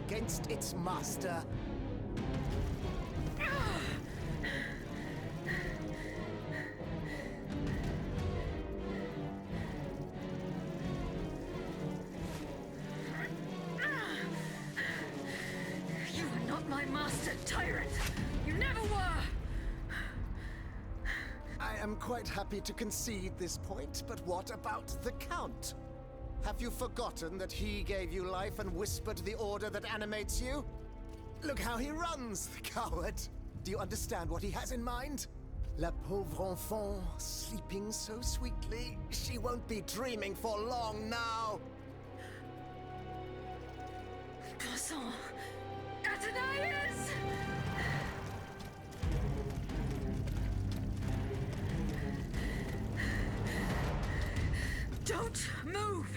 against its master. You are not my master, tyrant! You never were! I am quite happy to concede this point, but what about the Count? Have you forgotten that he gave you life and whispered the order that animates you? Look how he runs, the coward! Do you understand what he has in mind? La pauvre enfant, sleeping so sweetly, she won't be dreaming for long now! Croissant! Athenais! Don't move!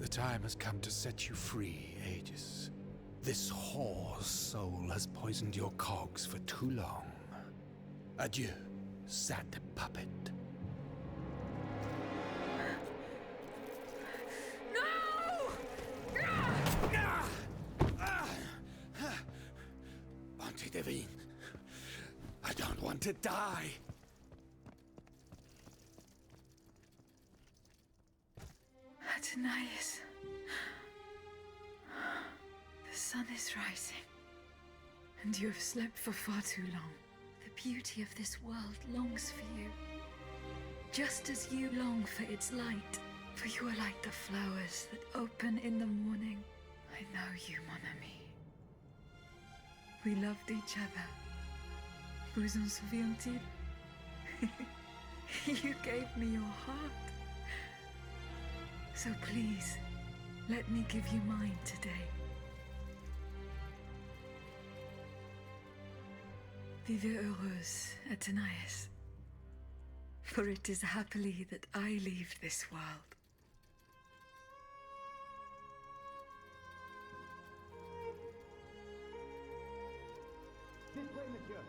The time has come to set you free, Aegis. This whore's soul has poisoned your cogs for too long. Adieu, sad puppet. No! Bonté Divine, I don't want to die. Athenais. The sun is rising, and you have slept for far too long. The beauty of this world longs for you, just as you long for its light. For you are like the flowers that open in the morning. I know you, mon ami. We loved each other. Vous en souvient-il? You gave me your heart. So please, let me give you mine today. Vivez heureuse, Athenais. For it is happily that I leave this world. This way, monsieur.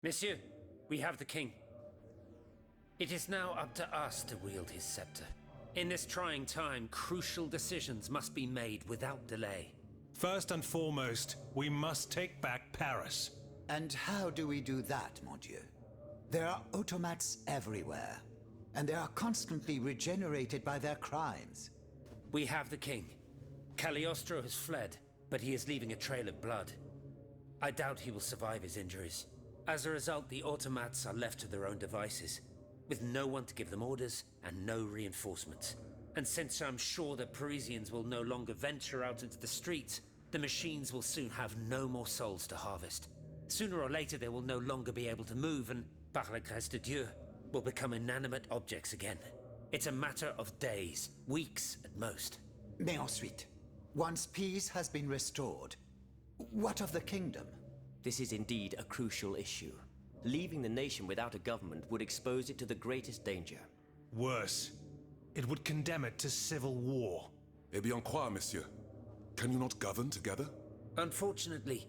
Monsieur, we have the king. It is now up to us to wield his scepter. In this trying time, crucial decisions must be made without delay. First and foremost, we must take back Paris. And how do we do that, mon Dieu? There are automats everywhere, and they are constantly regenerated by their crimes. We have the king. Cagliostro has fled, but he is leaving a trail of blood. I doubt he will survive his injuries. As a result, the automats are left to their own devices, with no one to give them orders and no reinforcements. And since I'm sure that Parisians will no longer venture out into the streets, the machines will soon have no more souls to harvest. Sooner or later they will no longer be able to move and, par la grâce de Dieu, will become inanimate objects again. It's a matter of days, weeks at most. Mais ensuite, once peace has been restored, what of the kingdom? This is indeed a crucial issue. Leaving the nation without a government would expose it to the greatest danger. Worse, it would condemn it to civil war. Eh bien quoi, monsieur? Can you not govern together? Unfortunately,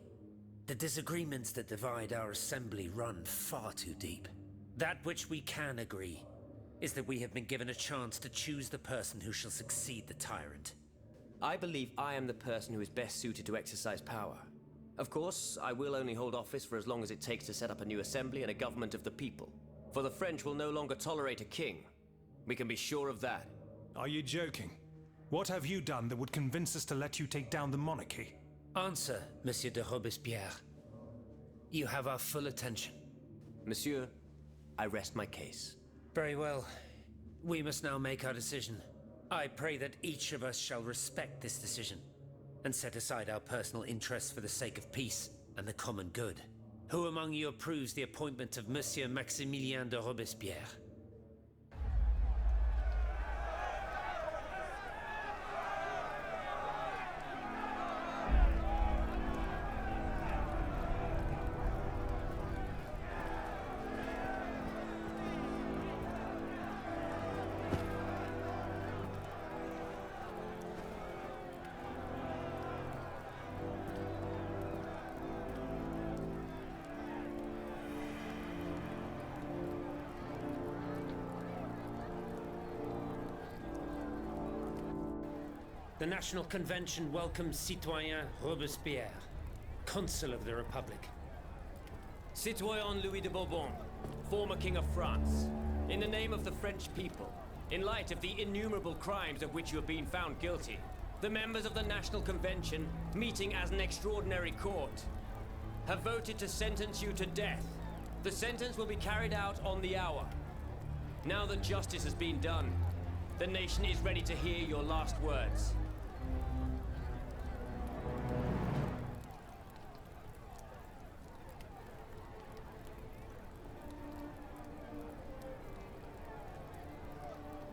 the disagreements that divide our assembly run far too deep. That which we can agree is that we have been given a chance to choose the person who shall succeed the tyrant. I believe I am the person who is best suited to exercise power. Of course, I will only hold office for as long as it takes to set up a new assembly and a government of the people. For the French will no longer tolerate a king. We can be sure of that. Are you joking? What have you done that would convince us to let you take down the monarchy? Answer, Monsieur de Robespierre. You have our full attention. Monsieur, I rest my case. Very well. We must now make our decision. I pray that each of us shall respect this decision and set aside our personal interests for the sake of peace and the common good. Who among you approves the appointment of Monsieur Maximilien de Robespierre? The National Convention welcomes Citoyen Robespierre, Consul of the Republic. Citoyen Louis de Bourbon, former King of France, in the name of the French people, in light of the innumerable crimes of which you have been found guilty, the members of the National Convention, meeting as an extraordinary court, have voted to sentence you to death. The sentence will be carried out on the hour. Now that justice has been done, the nation is ready to hear your last words.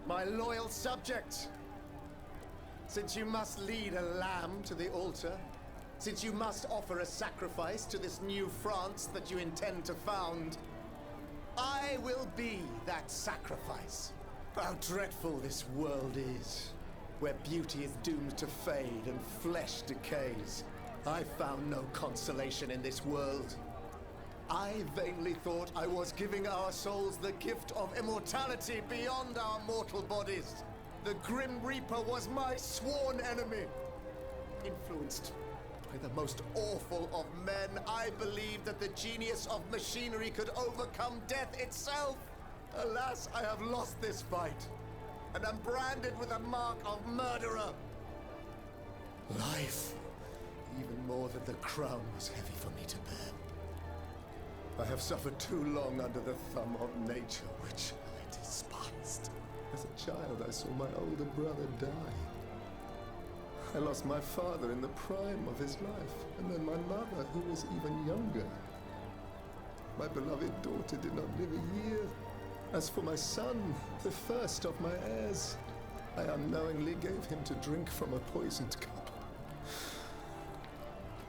My loyal subject, since you must lead a lamb to the altar, since you must offer a sacrifice to this new France that you intend to found, I will be that sacrifice. How dreadful this world is, where beauty is doomed to fade and flesh decays. I found no consolation in this world. I vainly thought I was giving our souls the gift of immortality beyond our mortal bodies. The Grim Reaper was my sworn enemy. Influenced by the most awful of men, I believed that the genius of machinery could overcome death itself. Alas, I have lost this fight, and am branded with the mark of murderer. Life, even more than the crown, was heavy for me to bear. I have suffered too long under the thumb of nature, which I despised. As a child, I saw my older brother die. I lost my father in the prime of his life, and then my mother, who was even younger. My beloved daughter did not live a year. As for my son, the first of my heirs, I unknowingly gave him to drink from a poisoned cup.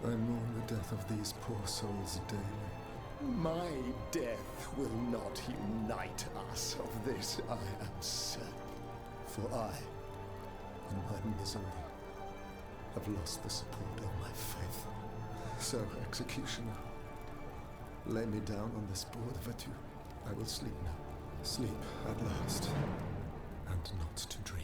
I mourn the death of these poor souls daily. My death will not unite us, of this I am certain. For I, in my misery, have lost the support of my faith. So, executioner, lay me down on this board of adieu. I will sleep now. Sleep at last, and not to dream.